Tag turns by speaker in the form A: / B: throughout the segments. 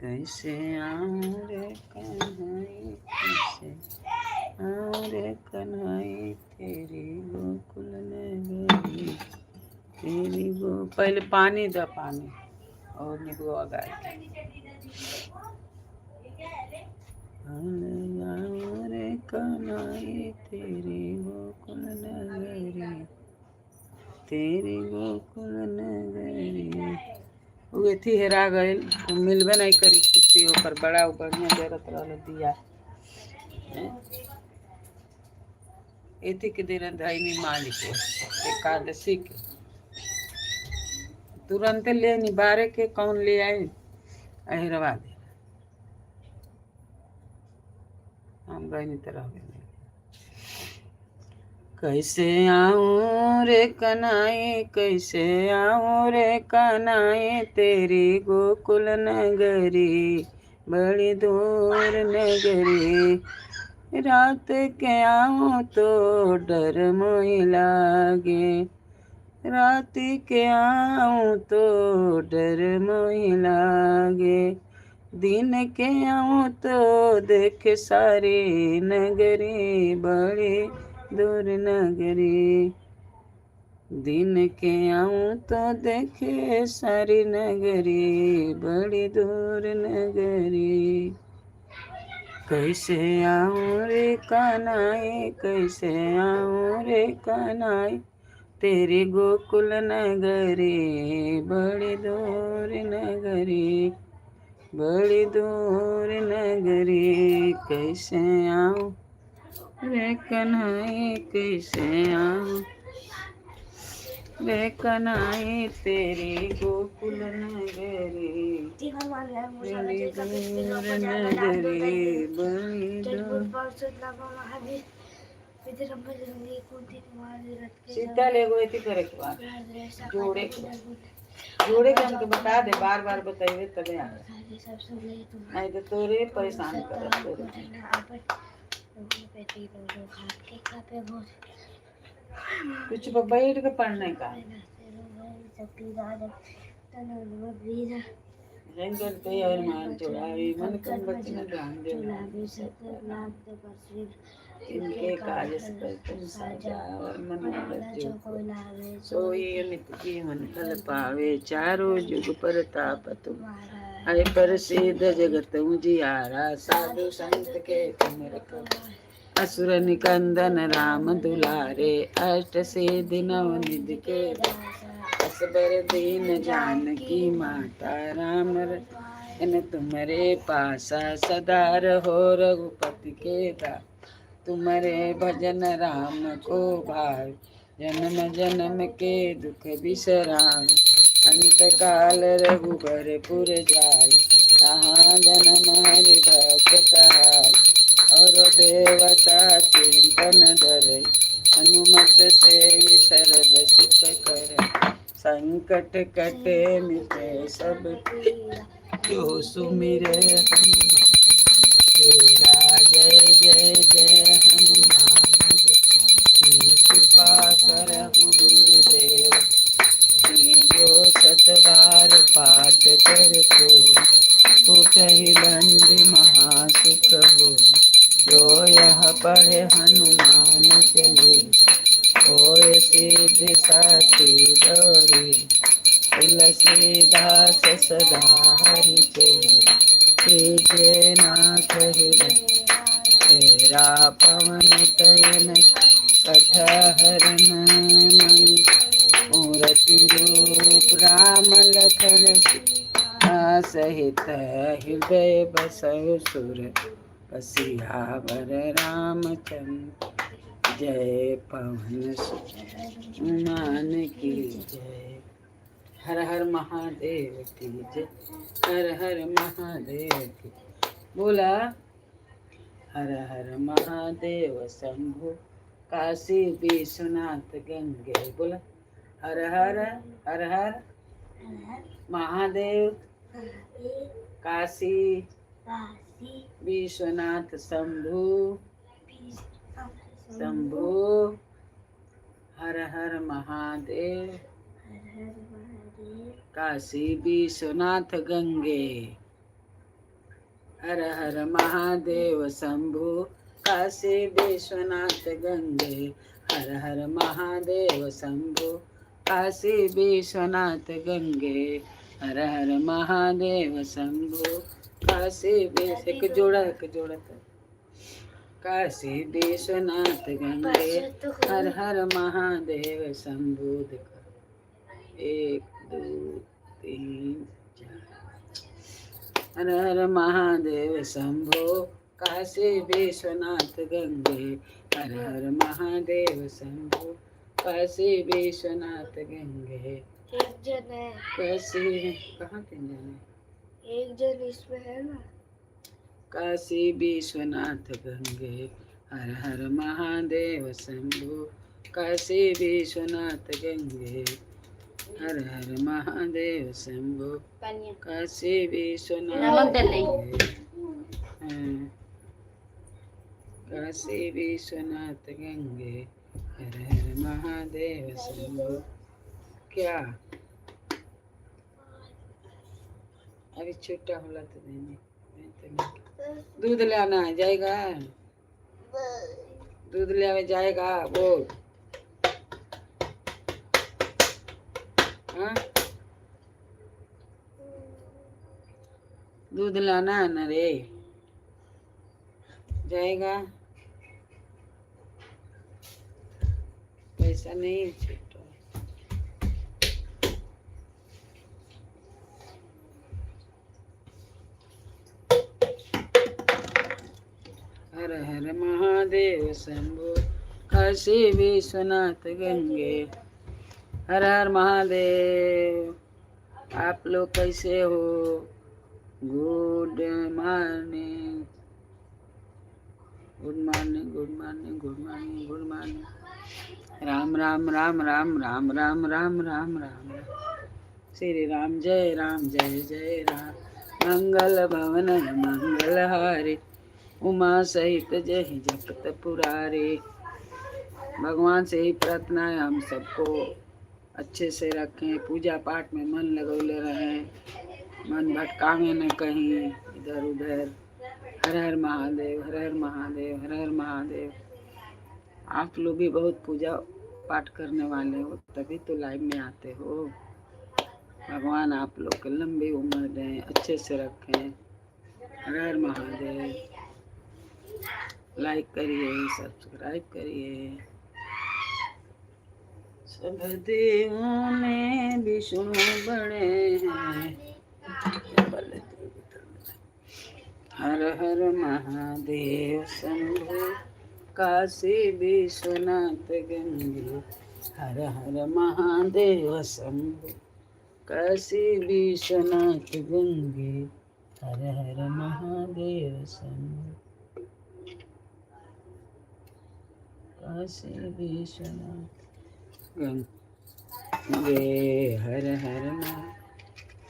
A: कैसे आऊं रे कन्हैया, कैसे आऊं रे कन्हैया तेरी गोकुल नगरी, तेरी गो। पहले पानी द, पानी और निबुआ गाय आऊं रे कन्हैया तेरी गोकुल नगरी, तेरी गोकुल नगरी। वो एथी हेरा गए, मिलबे नहीं करी कुत्ती होकर बड़ा बढ़िया जरत रहा दिया। एथी के दिन धैनी मालिक एकादशी के तुरंत ले निबारे के कौन ले आए अहिरवा दे। हम गई तरह कैसे आऊं रे कन्हैया, कैसे आऊं रे कन्हैया तेरी गोकुल नगरी, बड़ी दूर नगरी। रात के आऊं तो डर मोहि लागे, रात के आऊं तो डर मोहि लागे। दिन के आऊं तो देख सारी नगरी, बड़ी दूर नगरी। दिन के आऊं तो देखे सारी नगरी, बड़ी दूर नगरी। कैसे आऊं रे कन्हैया, कैसे आऊं रे कन्हैया तेरी गोकुल नगरी, बड़ी दूर नगरी, बड़ी दूर नगरी। कैसे आऊं रे कन्हैया, कैसे आऊं रे कन्हैया तेरी गोकुल नगरी, बड़ी दूर नगरी, बड़ी दूर। शीतल एगो एथी करे के बाद जोड़े के हमके बता दे, बार बार बताइए तबे आ नहीं तो तोरे परेशान कर तोरे। कुछ बैठ के पढ़ने का करते और मान चढ़ावी मन कम बच्चे न ध्यान दे इनके काज तुम साजा और मन जो सोई नित जीवन फल पावे, चारों जुग परताप तुम अरे प्रसिद्ध जगत उजियारा। साधु संत के तुम रखो, असुर निकंदन राम दुलारे, अष्ट सिद्धि नवनिधि के असबर दीन जानकी माता। राम इन तुम्हारे पासा सदा रहो, रघुपति के दास तुम्हारे भजन राम को भाई। जन्म जन्म के दुख बिसराम, अंत काल रघुबर पुर जाई। कहाँ जन्म हरि भक्त कहाई, और देवता चिंतन धरे। हनुमत से सर्व सुख करे, संकट कटे मिटे सब पीरा। जो सुमिरे हनुमान तेरा, जय जय जय हनुमान। कृपा करहु गुरुदेव, जो सत बार पाठ कर फूटहि बंदी महासुख हो। जो यह पढ़े हनुमान चालीसा, होय सिद्धि साखी गौरी। तुलसीदास सदा हरि चेरा, कीजे नाथ हृदय तेरा। पवन तनय कटहरण मूर्ति रूप, राम लखन सीता सहित हृदय बसहु सुर। सियावर रामचंद्र जय, पवन सुत हनुमान की जय। हर हर महादेव की जय, हर हर महादेव की। बोला हर हर महादेव शंभु, काशी विश्वनाथ गंगे। बोला हर हर हर हर महादेव, काशी विश्वनाथ शंभु शंभु। हर हर महादेव, काशी विश्वनाथ गंगे। हर हर महादेव शंभु काशी विश्वनाथ गंगे। हर हर महादेव शंभु काशी विश्वनाथ गंगे। हर हर महादेव शंभु काशी एक जोड़ा था। काशी विश्वनाथ गंगे। हर हर महादेव शंभु। एक दो तीन हर हर महादेव शंभो काशी विश्वनाथ गंगे। हर हर महादेव शंभो काशी विश्वनाथ गंगे।
B: एक जन है
A: काशी कहाँ 3 जन है?
B: एक जन इसमें है ना।
A: काशी विश्वनाथ गंगे। हर हर महादेव शंभो काशी विश्वनाथ गंगे। हर हर महादेव शंभो काशी विश्वनाथ काशी विश्वनाथ गंगे। हर हर महादेव शंभो। क्या अभी छोटा होला तो देने दूध ले आना है। जाएगा दूध ले आवे जाएगा वो। हाँ दूध लाना है ना रे। जाएगा पैसा नहीं छूटा। हर हर महादेव शंभो काशी विश्वनाथ गंगे। हर हर महादेव। आप लोग कैसे हो? Good morning good morning good morning good morning good morning. Ram Ram Ram Ram Ram Ram Ram Ram Ram Shri Ram जय जय राम। मंगल भवन मंगल हारे उमा सहित जय जगत पुरारे। भगवान से ही प्रार्थना है हम सबको अच्छे से रखें, पूजा पाठ में मन लगौले रहें, मन भटकावे न कहीं इधर उधर। हर हर महादेव हर हर महादेव हर हर महादेव। आप लोग भी बहुत पूजा पाठ करने वाले हो तभी तो लाइव में आते हो। भगवान आप लोग को लंबी उम्र दें, अच्छे से रखें। हर हर महादेव। लाइक करिए, सब्सक्राइब करिए। सब देवों में विष्णु बड़े हैं। हर हर महादेव शंभु काशी विश्वनाथ गंगे। हर हर महादेव शंभु काशी विश्वनाथ गंगे। हर हर महादेव शंभु काशी विश्वनाथ गंगे। हर हर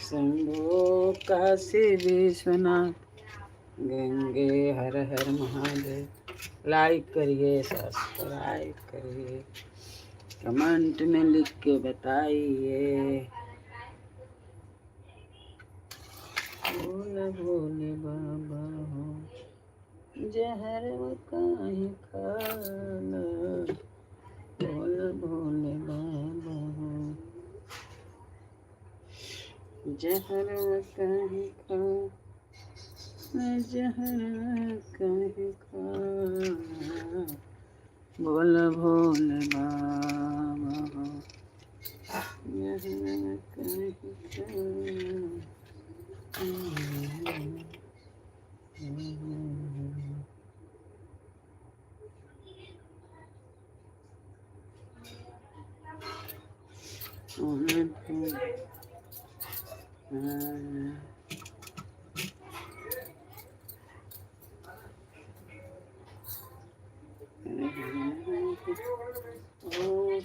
A: शंभो काशी विश्वनाथ गंगे। हर हर महादेव। लाइक करिए, सब्सक्राइब करिए, कमेंट में लिख के बताइए। भोले भोले बाबा हो जहर काहे खाना। भोले भोले बाबा हो जहर काहे खाना। जहर काहे खाना। भोले भोले बाबा हो जहर काहे खाना।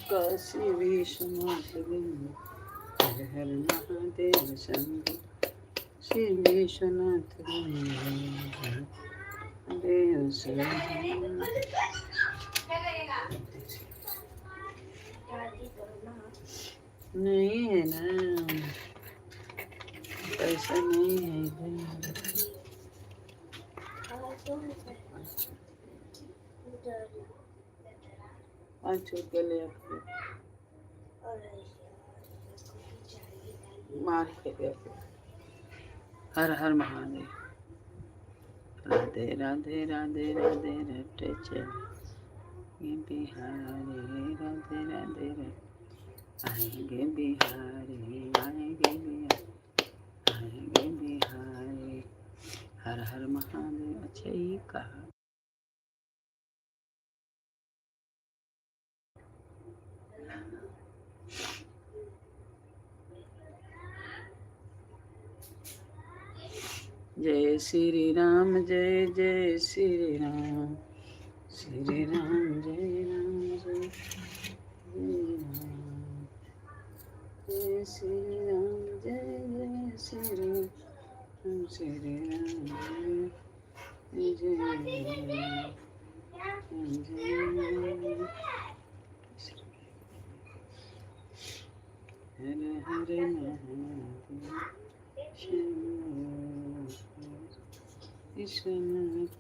A: काशी विश्वनाथ गंगे। हर हर महादेव शंभु श्री विश्वनाथ गंगे। देव शंभु नहीं है ना, पैसा नहीं है इधर। पाँच के ले मार के ले। हर हर महादेव। राधे राधे राधे राधे रटे चले बिहारी। राधे राधे रटे आएंगे बिहारी। आएंगे बिहारी। आएंगे बिहारी। हर हर महादेव। अच्छा ये कहा जय श्री राम जय जय श्री राम। श्री राम जय राम जय श्री राम। जय श्री राम जय जय श्री राम। श्री राम जय हर हर महादेव। विश्वनाथ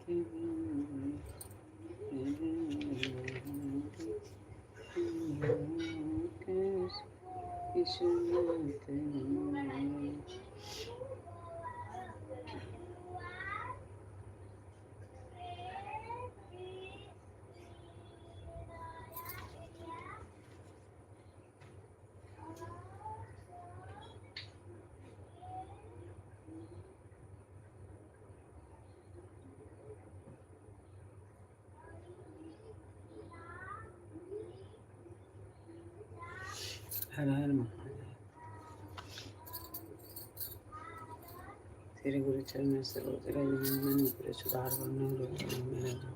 A: हर हर महादेव। तेरे गुरु चरण से रोज रजन करे सुधार वर्ण मेरा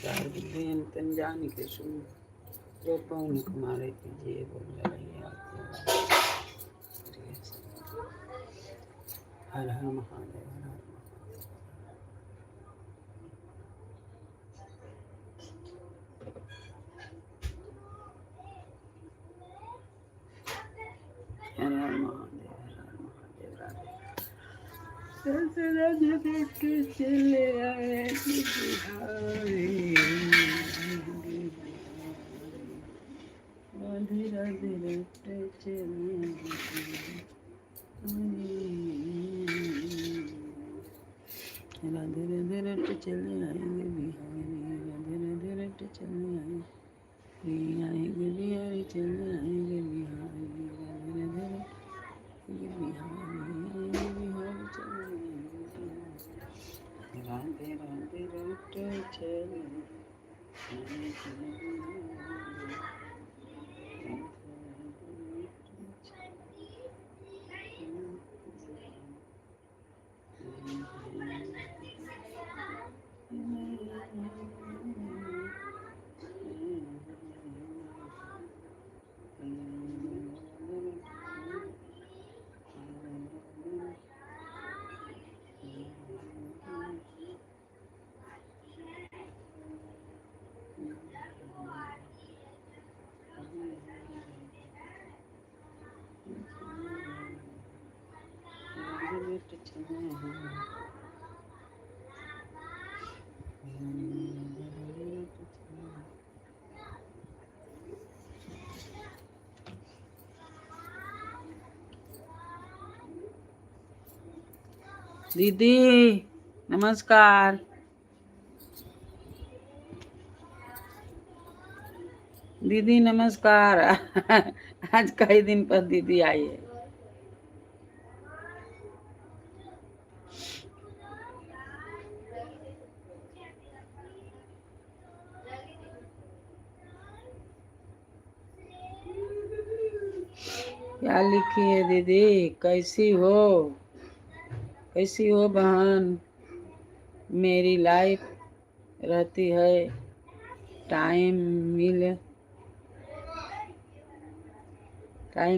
A: चार बुद्धि अंतन जान के सुन जो पौन कुमारे कीजिए बोल रही हर हर महादेव। हर हर महादेव। राधे राधे चले आए बिहारी। राधे राधे रटे चले राधे राधे रटे चले आएंगे बिहारी। राधे राधे रटे चले आएंगे बिहारी। चले आएंगे बिहारी। राधे राधे रटे बिहारी। बिहारी चले राधे राधे रटे चले। दीदी नमस्कार। दीदी नमस्कार। आज कई दिन पर दीदी आई है। क्या लिखी है दीदी? कैसी हो? कैसी हो बहन? मेरी लाइफ रहती है। टाइम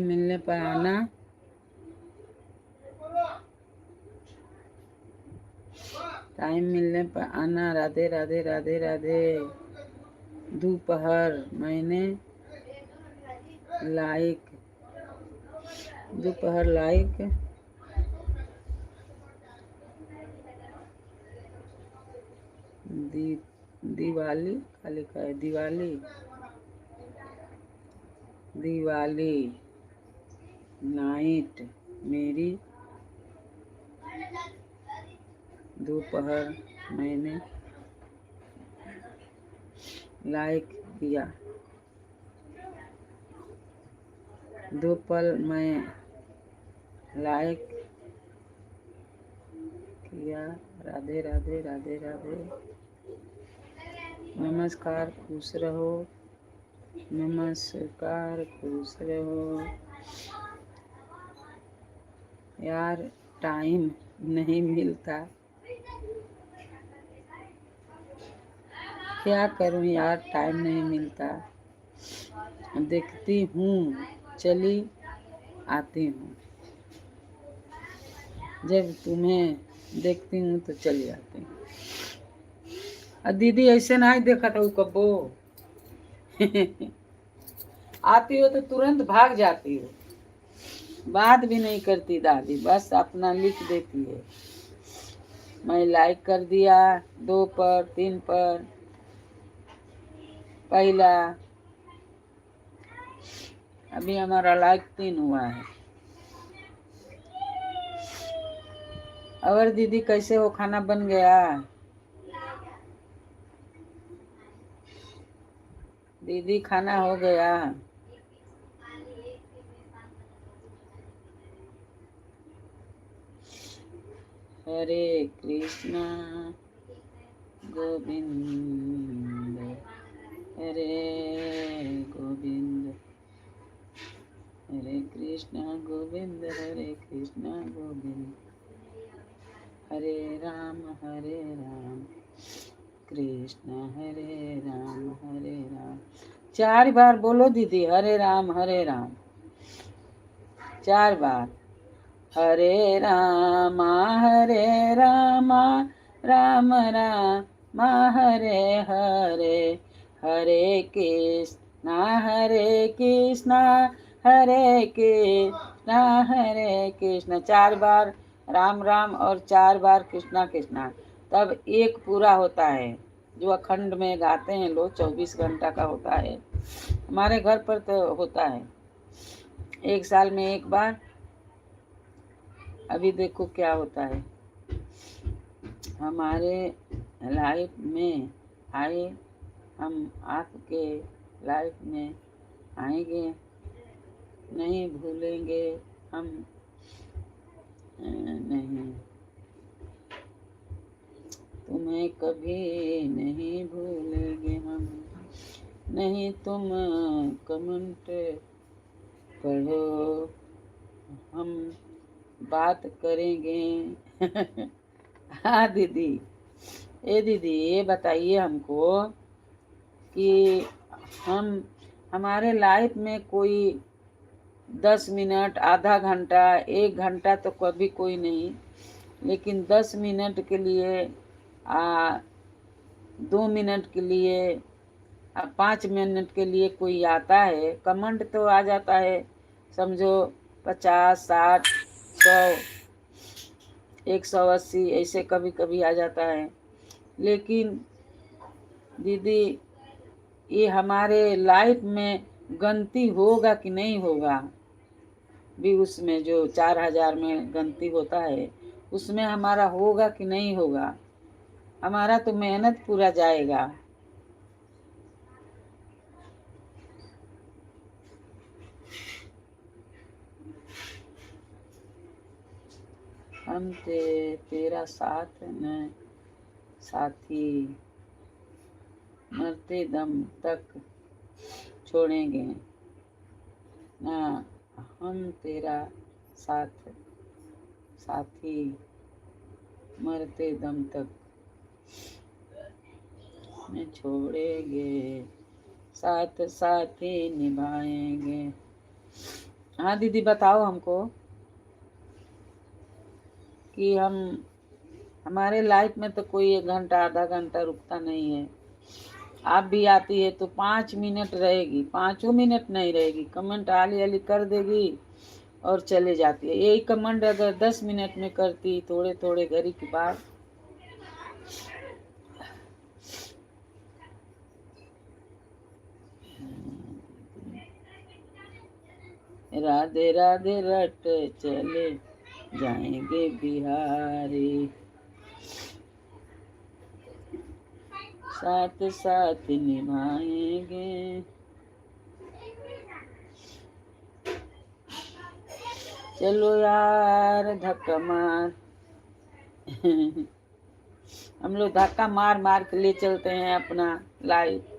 A: मिलने पर आना। टाइम मिलने पर आना। राधे राधे राधे राधे। दोपहर मैंने दोपहर दी दिवाली खाली का है दिवाली दिवाली नाइट मेरी दोपहर मैंने लाइक किया दो पल मैं लाइक किया राधे राधे राधे राधे नमस्कार खुश रहो नमस्कार खुश रहो यार टाइम नहीं मिलता क्या करूं यार टाइम नहीं मिलता देखती हूँ चली आती हूँ जब तुम्हें देखती हूँ तो चली आती हूँ दीदी ऐसे ना ही देखा था वो कब्बो आती हो तो तुरंत भाग जाती हो बात भी नहीं करती दादी बस अपना लिख देती है मैं लाइक कर दिया 2 पर 3 पर पहला अभी हमारा लाइक 3 हुआ है और दीदी कैसे हो खाना बन गया दीदी खाना हो गया हरे कृष्णा गोविंद हरे गोविंद हरे कृष्णा गोविंद हरे कृष्णा गोविंद हरे राम कृष्ण हरे राम 4 बार बोलो दीदी हरे राम 4 बार हरे राम राम राम हरे हरे हरे कृष्णा हरे कृष्णा 4 बार राम राम और 4 बार कृष्णा कृष्णा तब एक पूरा होता है जो अखंड में गाते हैं लोग 24 घंटा का होता है हमारे घर पर तो होता है 1 साल में 1 बार अभी देखो क्या होता है हमारे लाइफ में आए हम आपके लाइफ में आएंगे नहीं भूलेंगे हम नहीं तुम्हें कभी नहीं भूलेंगे हम नहीं तुम कमेंट पढ़ो हम बात करेंगे हाँ दीदी दीदी ये बताइए हमको कि हमारे लाइफ में कोई 10 मिनट आधा घंटा 1 घंटा तो कभी कोई नहीं लेकिन 10 मिनट के लिए 2 मिनट के लिए 5 मिनट के लिए कोई आता है कमेंट तो आ जाता है समझो 50 60 100 180 ऐसे कभी कभी आ जाता है लेकिन दीदी ये हमारे लाइफ में गिनती होगा कि नहीं होगा भी उसमें जो 4000 में गिनती होता है उसमें हमारा होगा कि नहीं होगा हमारा तो मेहनत पूरा जाएगा हम तेरा साथ न साथी मरते दम तक छोड़ेंगे ना हम तेरा साथ साथी मरते दम तक न छोड़ेंगे साथ साथी निभाएंगे हाँ दीदी बताओ हमको कि हमारे लाइफ में तो कोई 1 घंटा आधा घंटा रुकता नहीं है आप भी आती है तो 5 मिनट रहेगी 5 मिनट नहीं रहेगी कमेंट आली आली कर देगी और चले जाती है यही कमेंट अगर 10 मिनट में करती थोड़े थोड़े घड़ी के बाद राधे राधे रट चले जाएंगे बिहारी, साथ साथ निभाएंगे। चलो यार धक्का मार हम लोग धक्का मार मार के ले चलते हैं अपना लाइफ।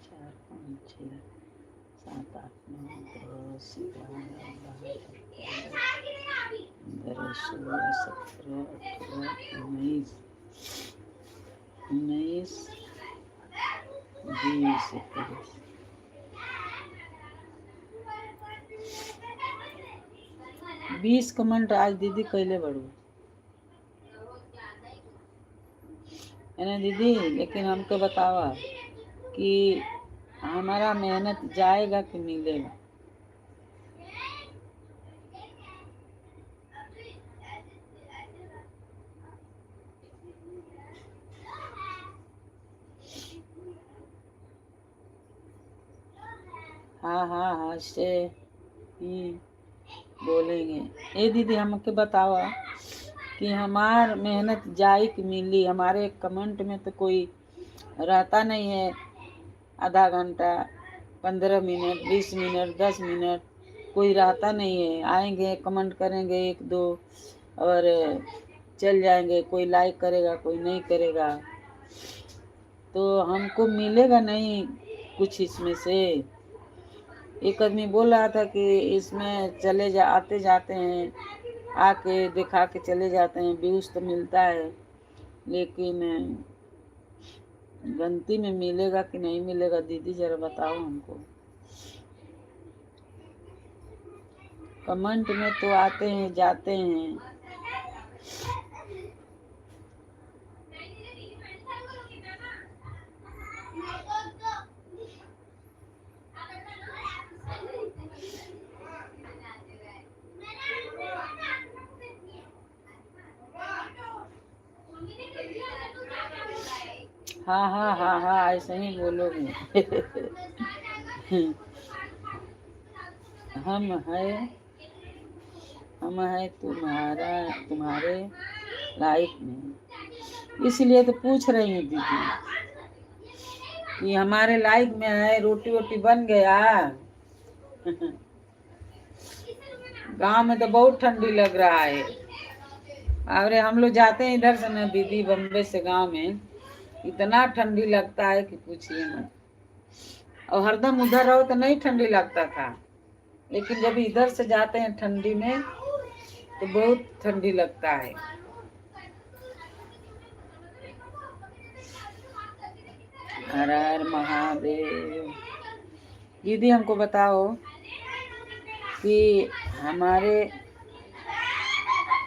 A: चार पाँच छः सात आठ नौ 10 11 12 16 17 18 19 20 21। 20 कमेंट आज दीदी कैले बढ़ू है ना दीदी। लेकिन हमको बतावा कि हमारा मेहनत जाएगा कि मिलेगा। हाँ हाँ हाँ से ही बोलेंगे। ए दीदी हमके बतावा कि हमार मेहनत जाए कि मिली। हमारे कमेंट में तो कोई रहता नहीं है। आधा घंटा 15 मिनट 20 मिनट 10 मिनट कोई रहता नहीं है। आएंगे कमेंट करेंगे एक दो और चल जाएंगे। कोई लाइक करेगा कोई नहीं करेगा, तो हमको मिलेगा नहीं कुछ इसमें से। एक आदमी बोल रहा था कि इसमें चले जा आते जाते हैं, आके दिखा के चले जाते हैं, व्यूज तो मिलता है, लेकिन गलती में मिलेगा कि नहीं मिलेगा दीदी जरा बताओ हमको। कमेंट में तो आते हैं जाते हैं। हाँ हाँ हाँ हाँ ऐसे ही बोलोगे हम है तुम्हारे लाइफ में, इसलिए तो पूछ रही हूँ दीदी कि हमारे लाइफ में है। रोटी वोटी बन गया गांव में तो बहुत ठंडी लग रहा है। अरे हम लोग जाते हैं इधर से ना दीदी, बम्बई से गांव में इतना ठंडी लगता है कि पूछिए मत। और हरदम उधर रहो तो नहीं ठंडी लगता था, लेकिन जब इधर से जाते हैं ठंडी में तो बहुत ठंडी लगता है। हर हर महादेव। दीदी हमको बताओ कि हमारे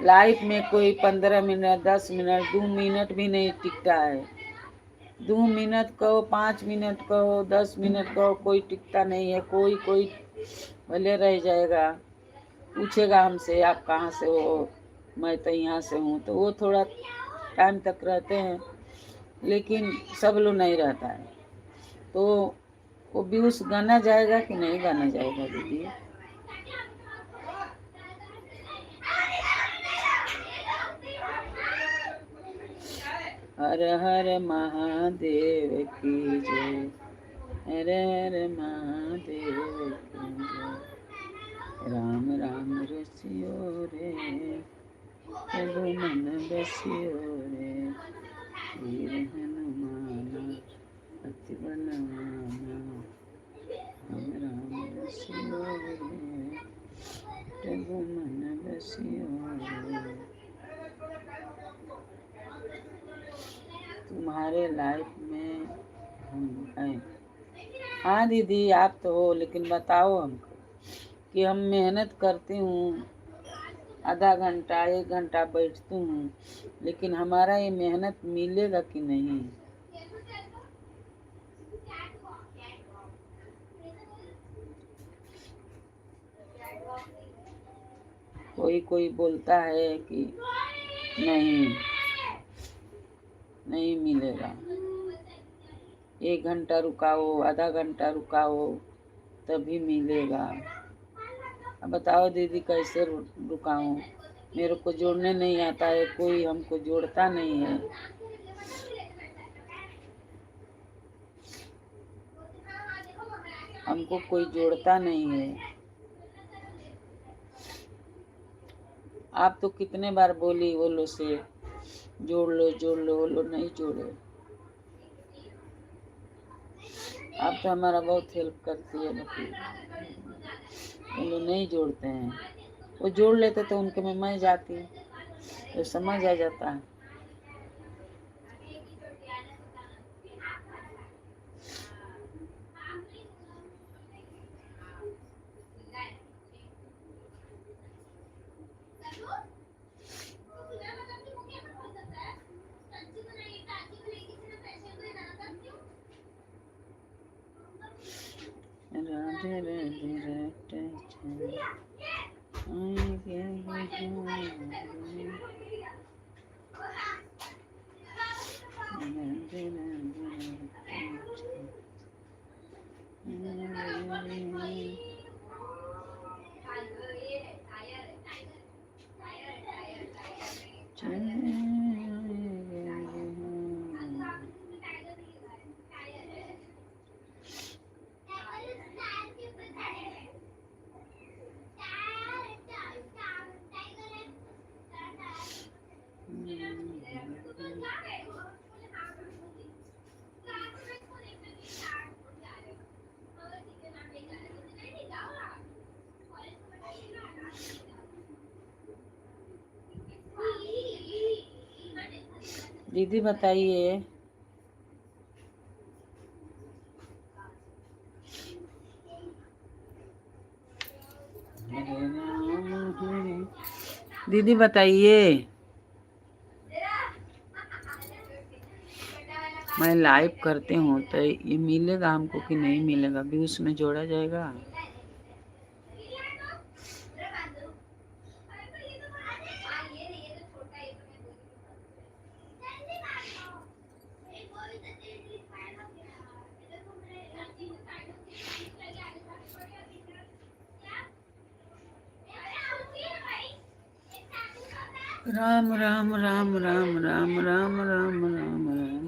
A: लाइफ में कोई 15 मिनट 10 मिनट 2 मिनट भी नहीं टिकता है। 2 मिनट कहो 5 मिनट कहो 10 मिनट कहो कोई टिकता नहीं है। कोई कोई भले रह जाएगा, पूछेगा हमसे आप कहाँ से हो, मैं तो यहाँ से हूँ, तो वो थोड़ा टाइम तक रहते हैं, लेकिन सब लोग नहीं रहता है। तो वो व्यूज गाना जाएगा कि नहीं गाना जाएगा दीदी। हर हर महादेव की जय, हर हर महादेव की जय। राम राम रसियो रे, प्रभु मन बसियो रे, वीर हनुमाना अति बलवाना। राम राम रसियो रे, प्रभु मन बसियो रे। तुम्हारे लाइफ लाइफ में हम हैं। हाँ दीदी आप तो हो, लेकिन बताओ हमको कि हम मेहनत करती हूँ, आधा घंटा 1 घंटा बैठती हूँ, लेकिन हमारा ये मेहनत मिलेगा कि नहीं। कोई कोई बोलता है कि नहीं मिलेगा, 1 घंटा रुकाओ, आधा घंटा रुकाओ तभी मिलेगा। अब बताओ दीदी कैसे रुकाऊं, मेरे को जोड़ने नहीं आता है, कोई हमको जोड़ता नहीं है। हमको कोई जोड़ता नहीं है। आप तो कितने बार बोली वो लो से जोड़ लो, वो लो नहीं जोड़े। आप तो हमारा बहुत हेल्प करती है, लेकिन वो लोग नहीं जोड़ते हैं। वो जोड़ लेते तो उनके में मैं जाती, तो समझ आ जाता। राधे राधे दीदी बताइए। दीदी बताइए, मैं लाइव करती हूँ तो ये मिलेगा हमको कि नहीं मिलेगा, भी उसमें जोड़ा जाएगा। राम राम राम राम राम राम राम राम राम।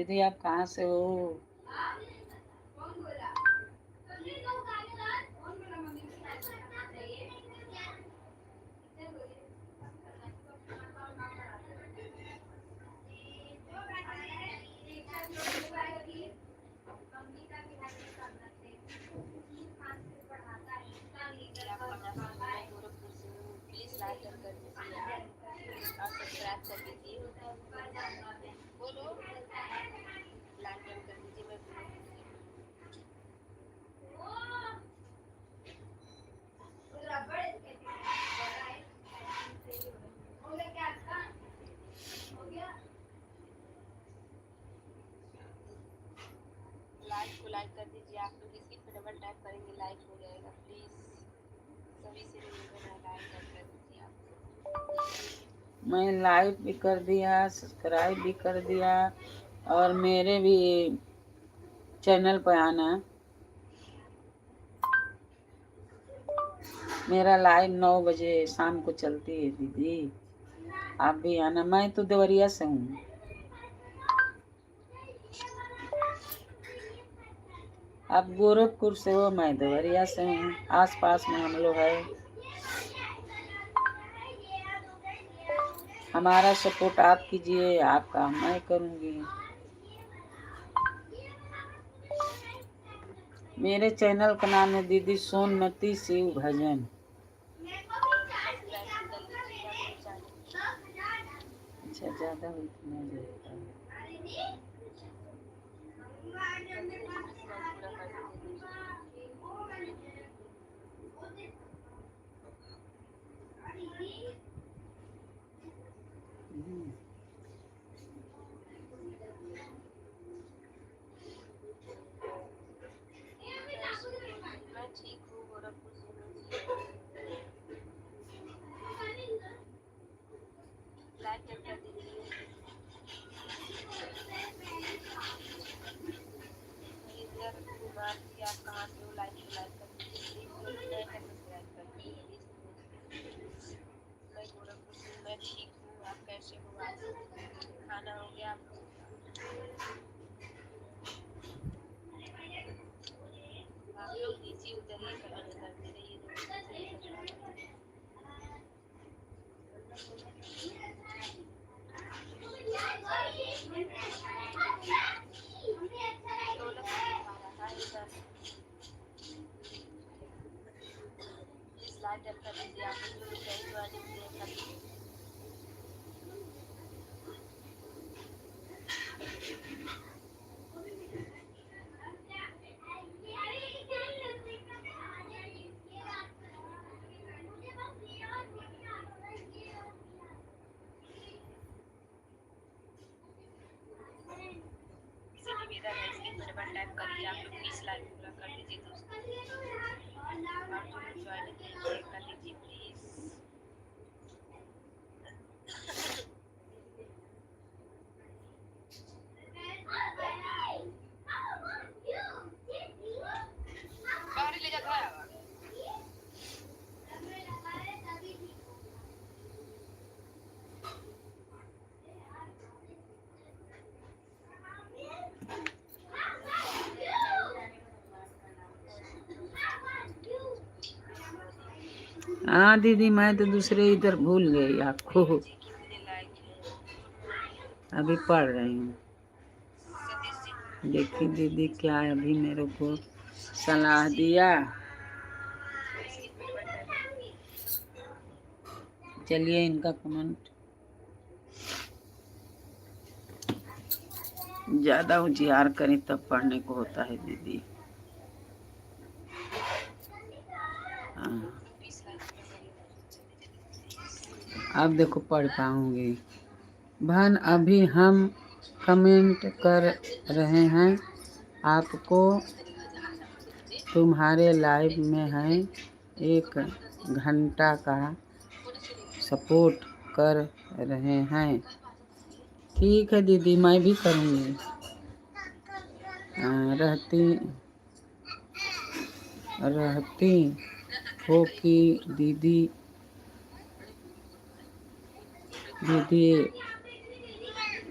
A: दीदी आप कहाँ से हो?
C: लाइक को लाइक कर दीजिए। आप लोग स्क्रीन पे डबल टैप करेंगे लाइक हो जाएगा। प्लीज सभी से निवेदन है लाइक कर दीजिए आप।
A: मैं लाइक भी कर दिया, सब्सक्राइब भी कर दिया, और मेरे भी चैनल पर आना। मेरा लाइव 9 बजे शाम को चलती है दीदी, आप भी आना। मैं तो देवरिया से हूँ। आप गोरखपुर से हो, मैं देवरिया से हूँ, आस पास में हम लोग है। हमारा सपोर्ट आप कीजिए, आपका मैं करूँगी। मेरे चैनल का नाम है दीदी सोनमती शिव भजन। अच्छा ज़्यादा हुई तो नहीं देखता।
C: मैं ठीक हूँ गोरखपुर से। लाइक कर दीजिए। हरिंदर कुमार जी आप कहाँ से हो? लाइक को लाइक कर दीजिए। सब्सक्राइब कर दीजिए। मैं गोरखपुर से, मैं ठीक हूँ, आप कैसे हो? आप खाना हो गया आप लोगों का? आप लोग नीचे उतरिए, कमेंट करते रहिए। लाइक कर दीजिए। आप लोग सही ज्वाइनिंग कर दीजिए। निवेदन है स्क्रीन पर डबल टैप करिए। आप लोग प्लीज लाइक पूरा कर दीजिए दोस्तों। आप जो लोग ज्वाइनिंग कीजिए कर लीजिए प्लीज। बाहर ले जा घर।
A: हाँ दीदी, मैं तो दूसरे इधर भूल गई आपको, अभी पढ़ रही हूँ। देखिए दीदी क्या अभी मेरे को सलाह दिया। चलिए इनका कमेंट ज़्यादा उजियार करें तब पढ़ने को होता है दीदी। हाँ अब देखो पढ़ पाऊंगी। बहन अभी हम कमेंट कर रहे हैं आपको, तुम्हारे लाइव में हैं, 1 घंटा का सपोर्ट कर रहे हैं। ठीक है दीदी, मैं भी करूँगी। रहती हो कि दीदी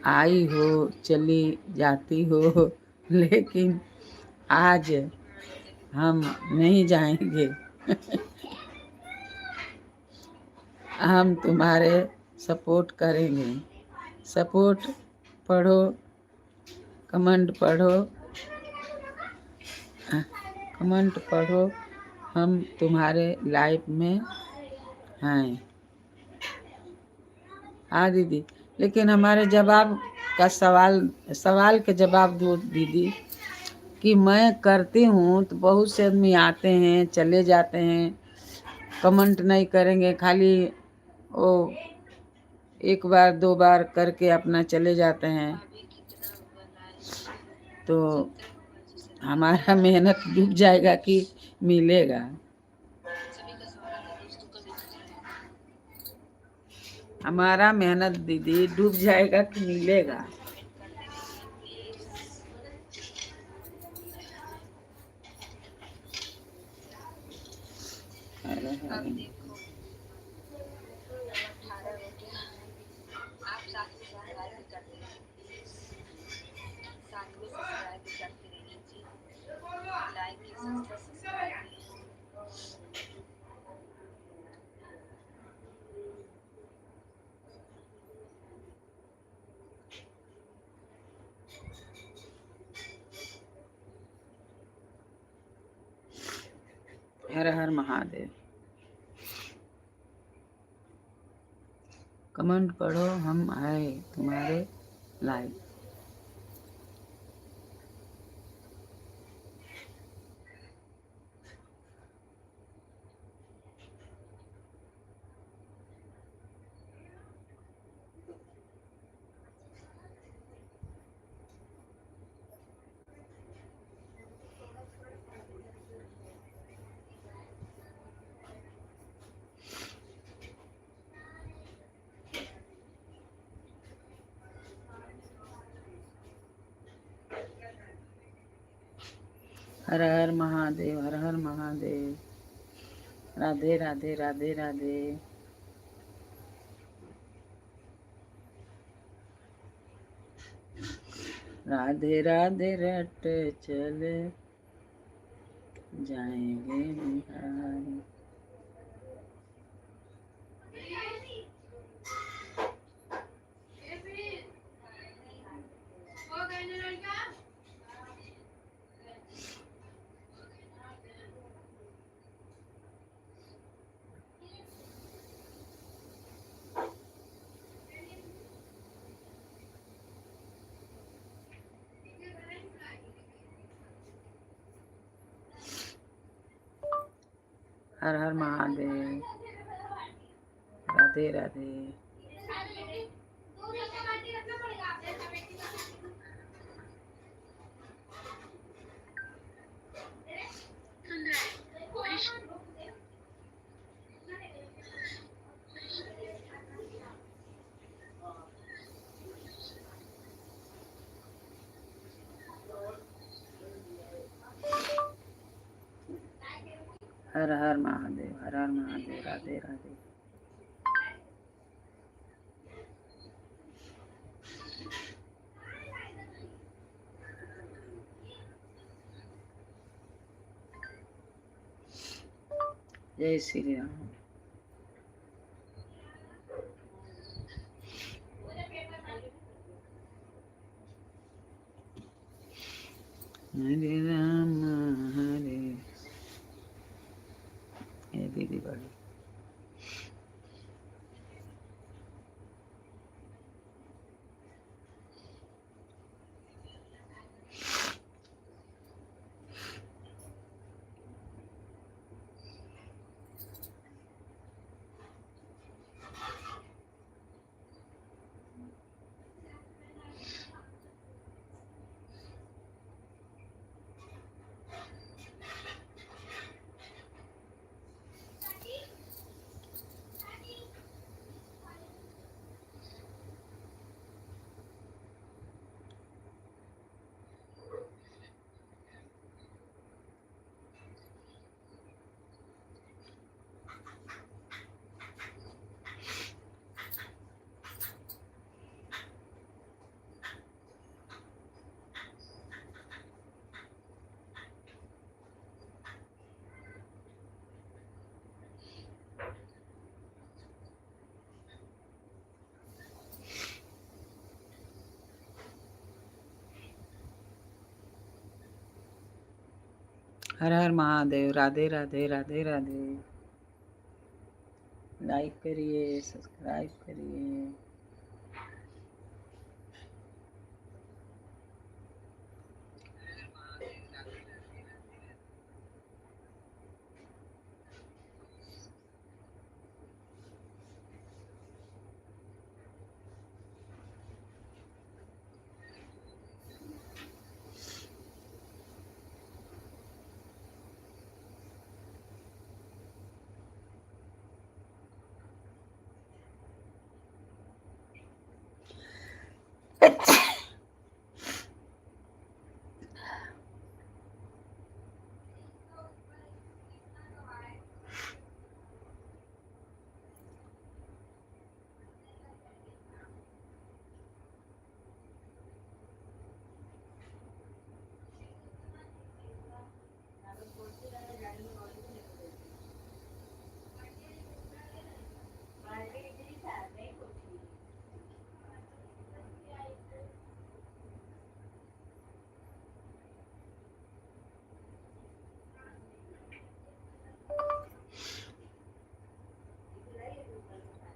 A: आई हो चली जाती हो, लेकिन आज हम नहीं जाएंगे। हम तुम्हारे सपोर्ट करेंगे। सपोर्ट पढ़ो, कमेंट पढ़ो, कमेंट पढ़ो, हम तुम्हारे लाइफ में हैं। हाँ दीदी, लेकिन हमारे जवाब का सवाल के जवाब दो दीदी। कि मैं करती हूँ तो बहुत से आदमी आते हैं चले जाते हैं, कमेंट नहीं करेंगे, खाली वो एक बार दो बार करके अपना चले जाते हैं। तो हमारा मेहनत डूब जाएगा कि मिलेगा? हमारा मेहनत दीदी डूब जाएगा कि मिलेगा?
C: अब देखो 18 हो गया। आप साथ में सब्सक्राइब भी करते रहिए, साथ में सब्सक्राइब भी करते रहिए जी, लाइक के साथ साथ सब्सक्राइब भी।
A: हर हर महादेव। कमेंट पढ़ो, हम आए तुम्हारे लाइव। हर हर महादेव, हर हर महादेव। राधे राधे राधे राधे। राधे राधे रट चले जाएंगे बिहारी। हर हर महादेव। राधे राधे। हर हर महादेव, हर हर महादेव। राधे राधे। जय श्री राम। हरे राम हरे। ये दीदी बड़ी। हर हर महादेव। राधे राधे राधे राधे। लाइक करिए, सब्सक्राइब करिए।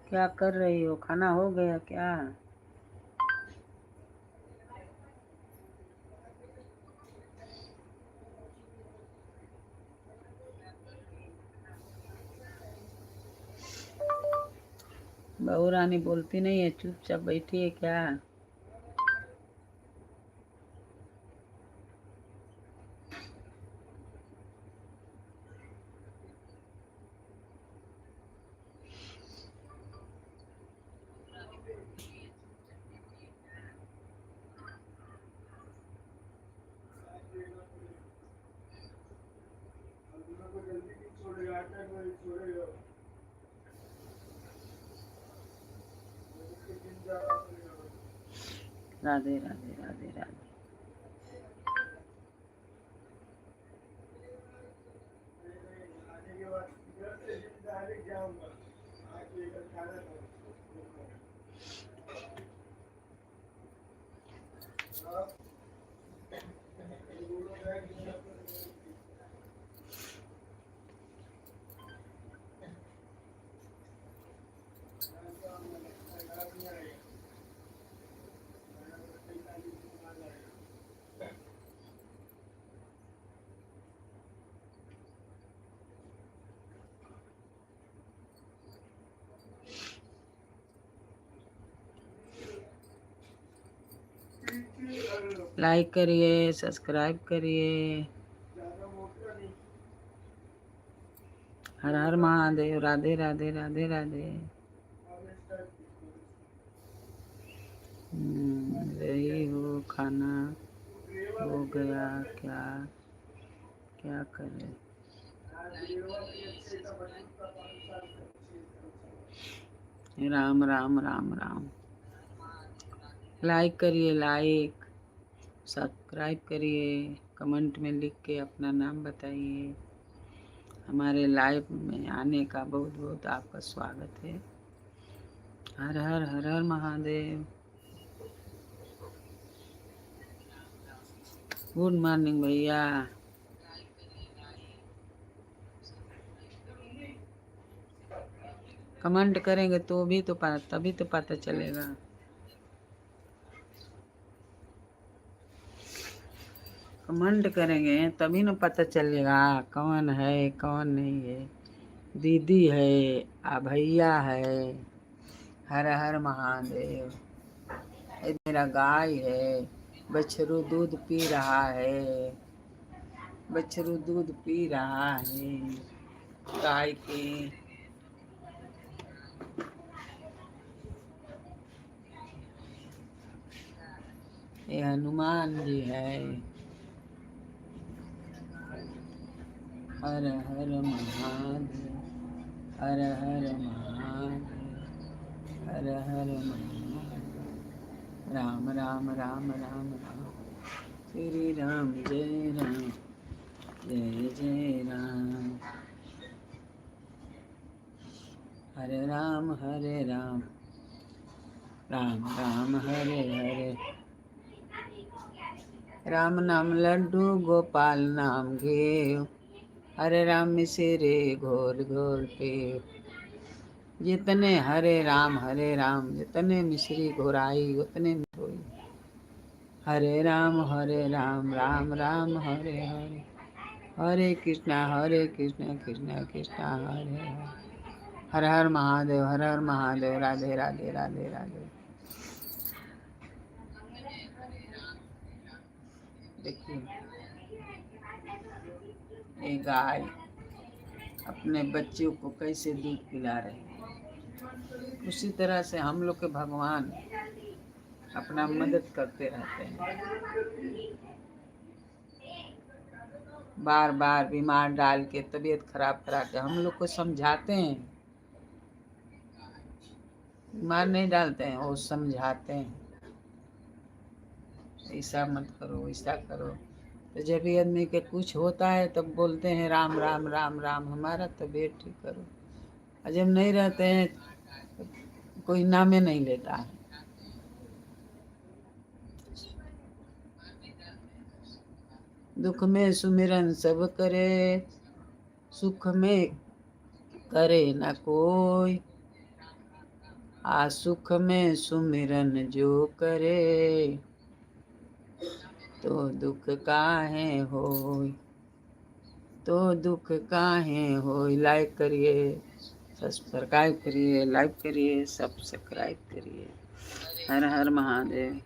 A: क्या कर रही हो? खाना हो गया क्या? बहू रानी बोलती नहीं है, चुपचाप बैठी है क्या? राधे राधे राधे राधे। लाइक करिए, सब्सक्राइब करिए। हर हर महादेव। राधे राधे राधे राधे। रही हो, खाना हो गया क्या? क्या करें? राम राम राम राम। लाइक करिए, लाइक सब्सक्राइब करिए। कमेंट में लिख के अपना नाम बताइए। हमारे लाइव में आने का बहुत बहुत आपका स्वागत है। हर हर हर हर महादेव। गुड मॉर्निंग भैया। कमेंट करेंगे तो भी तो तभी तो पता चलेगा। कमेंट करेंगे तभी ना पता चलेगा कौन है कौन नहीं है। दीदी है आ भैया है। हर हर महादेव। ये मेरा गाय है। बछरू दूध पी रहा है। बछरू दूध पी रहा है गाय के। ये हनुमान जी है। हर हर महादेव। हर हर महादेव। हर हर महादेव। राम राम राम राम राम। श्री राम जय राम जय जय राम। हरे राम राम राम हरे हरे। राम नाम लड्डू गोपाल नाम घेव, हरे राम मिसरे घोर घोर पेव। जितने हरे राम जितने मिश्री घोराई उतने मिठोई। हरे राम राम राम हरे हरे, हरे कृष्णा कृष्णा कृष्णा हरे हरे। हर हर महादेव, राधे राधे राधे राधे। देखिए ये गाय अपने बच्चों को कैसे दूध पिला रहे हैं, उसी तरह से हम लोग के भगवान अपना मदद करते रहते हैं। बार बार बीमार डाल के, तबीयत खराब करा के हम लोग को समझाते हैं। बीमार नहीं डालते हैं, वो समझाते हैं ऐसा मत करो ऐसा करो। तो जब भी आदमी के कुछ होता है तब बोलते हैं राम राम राम राम, हमारा तबीयत ठीक करो। और जब नहीं रहते हैं तो कोई नामे नहीं लेता है। दुख में सुमिरन सब करे, सुख में करे न कोई। आ सुख में सुमिरन जो करे, तो दुख काहे होय, तो दुख काहे होय। लाइक करिए, सब्सक्राइब करिए, लाइक करिए, सब्सक्राइब करिए। हर हर महादेव।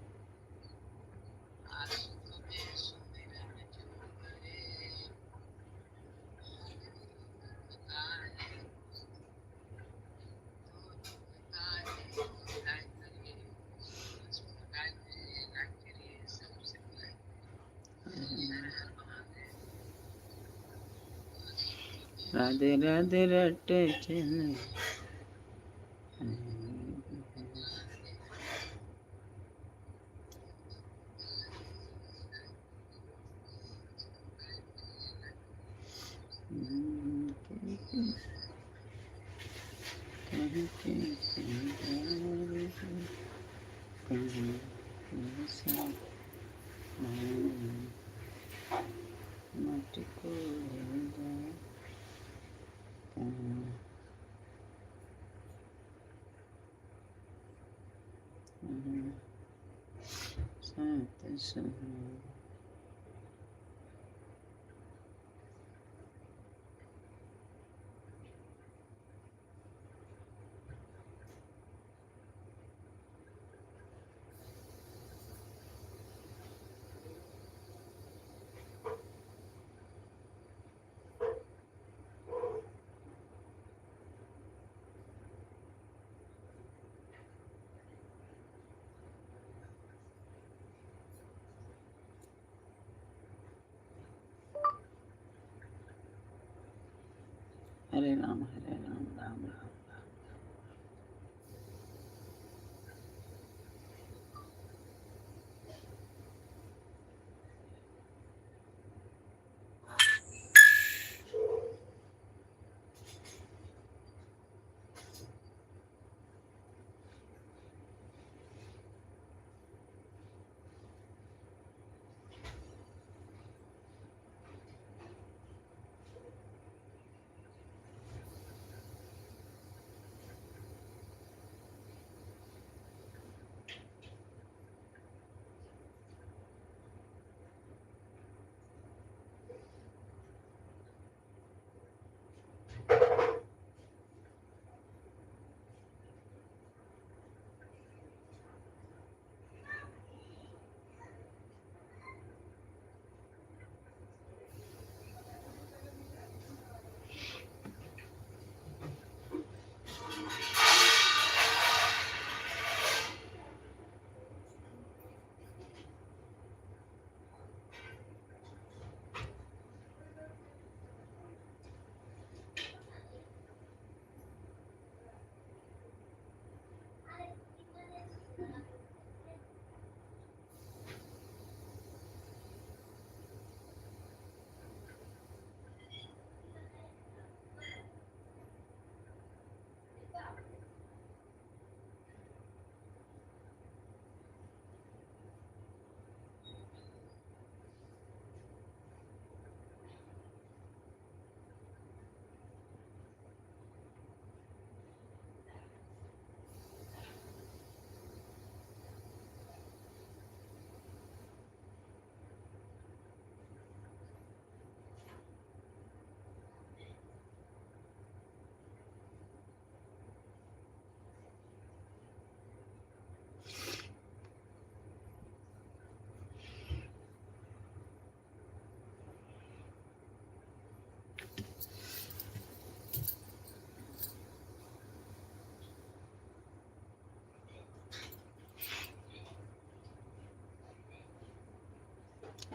A: राधे राधे रटे चले। हरे राम राम राम।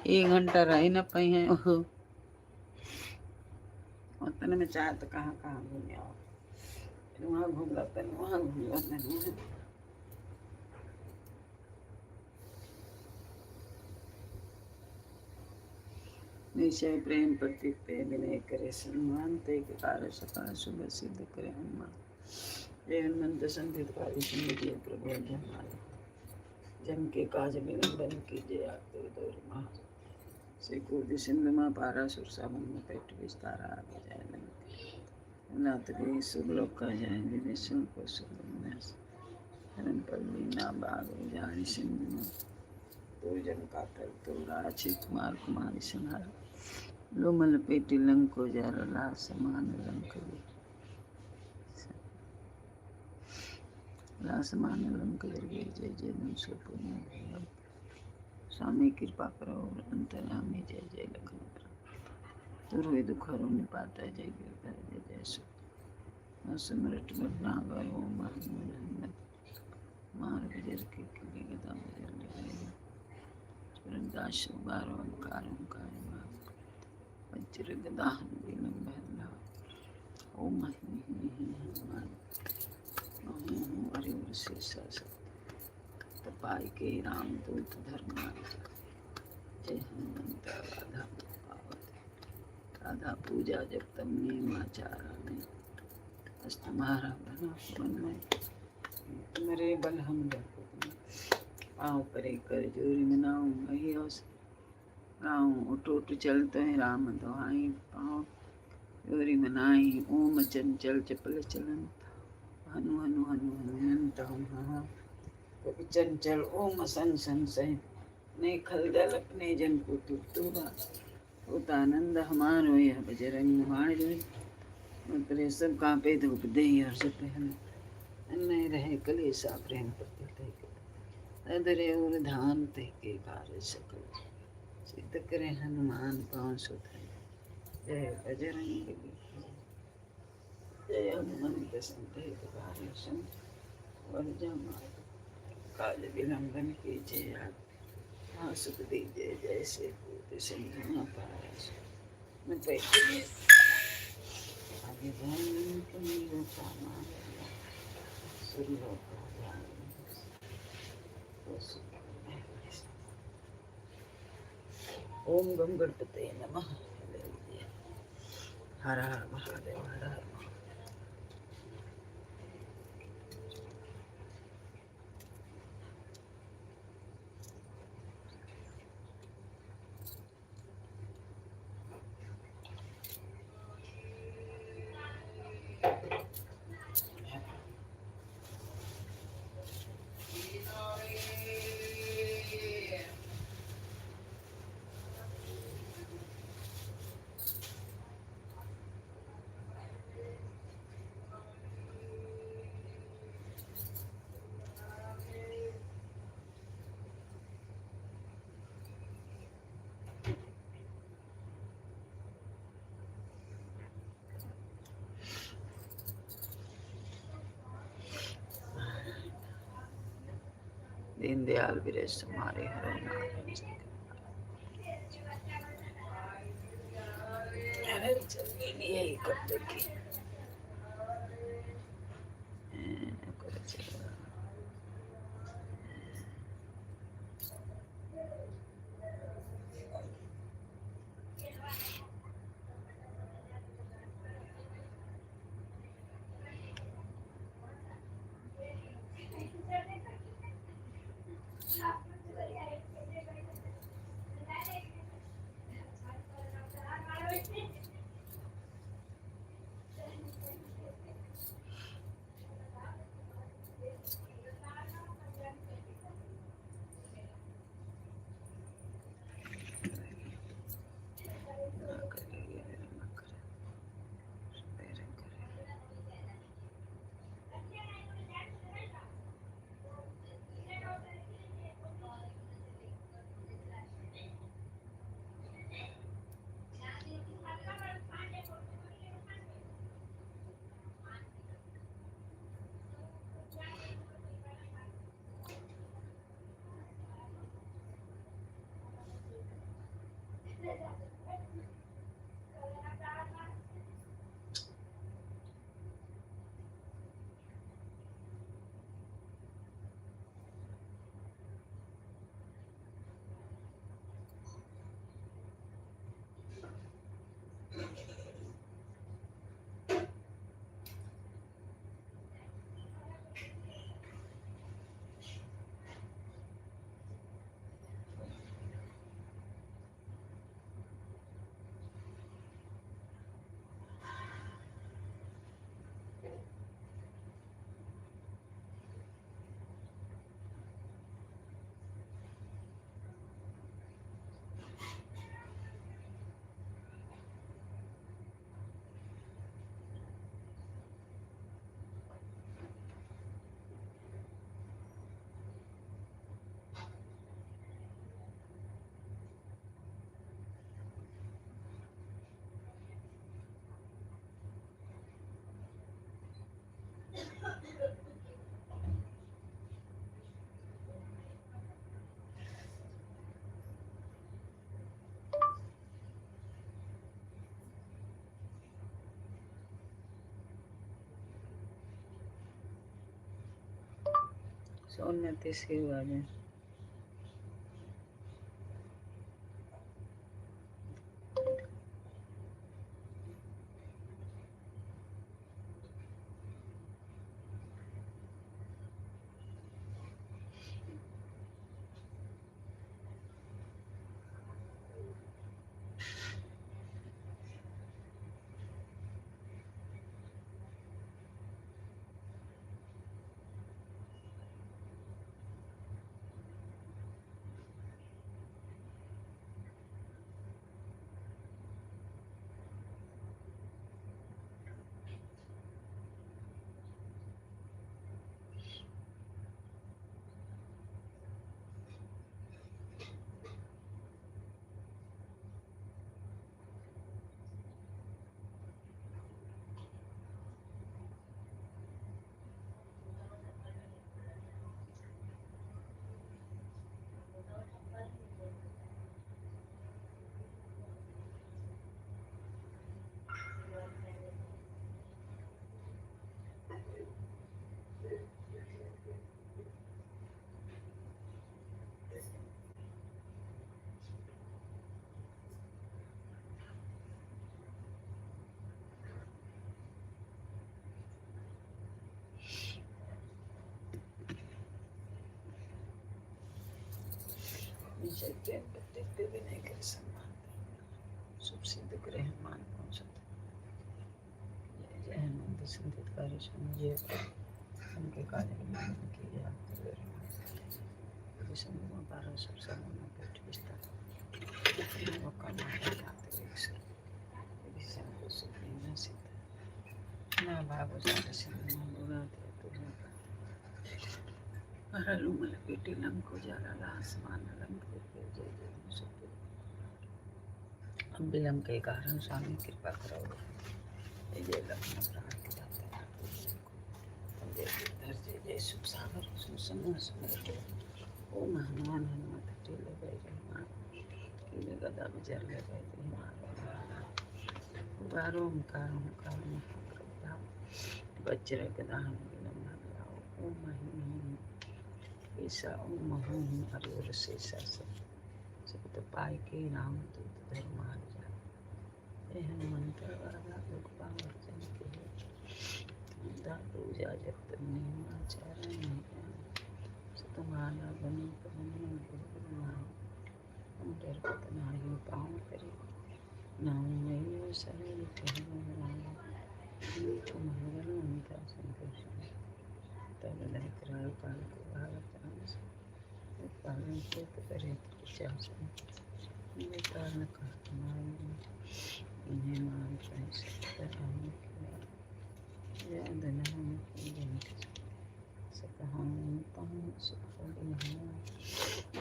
A: 1 घंटा रही न पई है ओहो उतने में चाहे तो कहाँ कहाँ घूमे आओ वहाँ घूम ला तन वहाँ घूम ला तन वहाँ निश्चय प्रेम प्रति पे विनय करे सम्मान ते के कार्य सकाल शुभ सिद्ध करे हनुमान जय हनुमंत संधित कार्य सिंह प्रभु हमारे जन के काज विलंबन कीजिए आतुर दौर माह से कूद सिंधु माँ पारा सुरसा मन में पेट विस्तारा आगे जाए नाथ गई सुरलोक का जाए विदेशों को सुरमस धर्म पर लीना बाग जानी सिंधु में तो जन का कर तो राजी कुमार कुमारी संहार लोमल पेटी लंको जार ला समान लंक ला समान लंक जय जय जय नम सो पुण्य स्वामी कृपा करो और अंतर्यामी जय जय लखन दुर्वे दुखरों में पाता जय गिरधर जय जय सु सुमरट नागर ओम हनुमत मार गुजर के किले गदा गुजर ले दास बारो ओंकार ओंकार वज्र गदा हनुमान बहला ओम हनुमान हरि शेषा तपाई के राम दूत धर्म जय हनुमंत राधा पावत राधा पूजा जब तमने माचारा में अस्त तुम्हारा बना मन में तुम्हारे बल हम पाँव परे कर जोरी मनाऊं वही गाऊं उठ उठ चलते हैं राम दुहाई पाँव जोरी मनाई ओम चंचल चपल चलन हनु हनु हनु हनुमंत हम कभी चंचल ओम सन सन सह ने खलदल अपने जन को तुबा उतानंद हमारो यह बजरंग मारे उतरे सब कांपे धूप दे और सब पहले नहीं रहे कलेसा प्रेम प्रति तदरे और धान ते के कार्य सकल सिद्ध करे हनुमान पाँव सुत जय बजरंग जय हनुमंत संतहित कार्य संत और जमा काज विलंबन कीजिए आप सुख दीजिए जैसे कूद सिंधु पारस मैं बैठिए आगे धन कमीरों का मारा सुरलोक का ध्यान ओम गम गणपते नमः हर हर महादेव हर हर दीनदयाल विरज तुम्हारे हरे नाम चल यही करते की उन्नति सेवा में विजय प्रेम देखते भी नहीं कर सम्मान शुभ सिद्ध ग्रह मान पहुँचते जय जय हनुमंत संधितकारी समझिए उनके कार्य की संगम बारह सब समूह पेट विस्तार ना भागो सारे सिंह बुराते हरलुमल पेटी लंको जाला आसमान लंक जय जय सत्य विलंब के कारण स्वामी कृपा करो जय जय लक्ष्मण प्राण के दाता जय जय जय शुभ सागर सुसमय सुमरत ओम हनुमान हनुमत टीले गए हनुमान कीले गदा विजर ले गए हनुमान बारो ओंकार ओंकार वज्र गदा विलंब ओम महिम ऐसा ओम हूँ हरिवर से सब तो पाए के राम दूत धर्म जाए हनुमंत पूजा जब नियमाचारण सतमाला बनी हम डर नहीं पाँव करे नाम नहीं सरल तुम्हारा अमिता संतोष तब लहराए काल को भारत पालन को करे कारण का इन्हें मान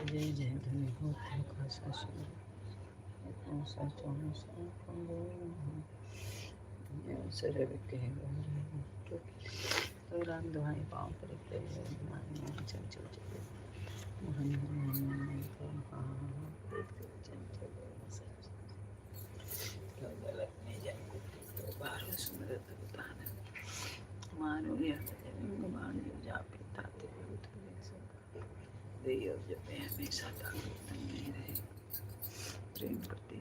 A: जय जय धन्य हो सरल के तो राम दुहाई पाँव पर चल चल चल मोहन मानो जाते हमेशा रहे प्रेम प्रति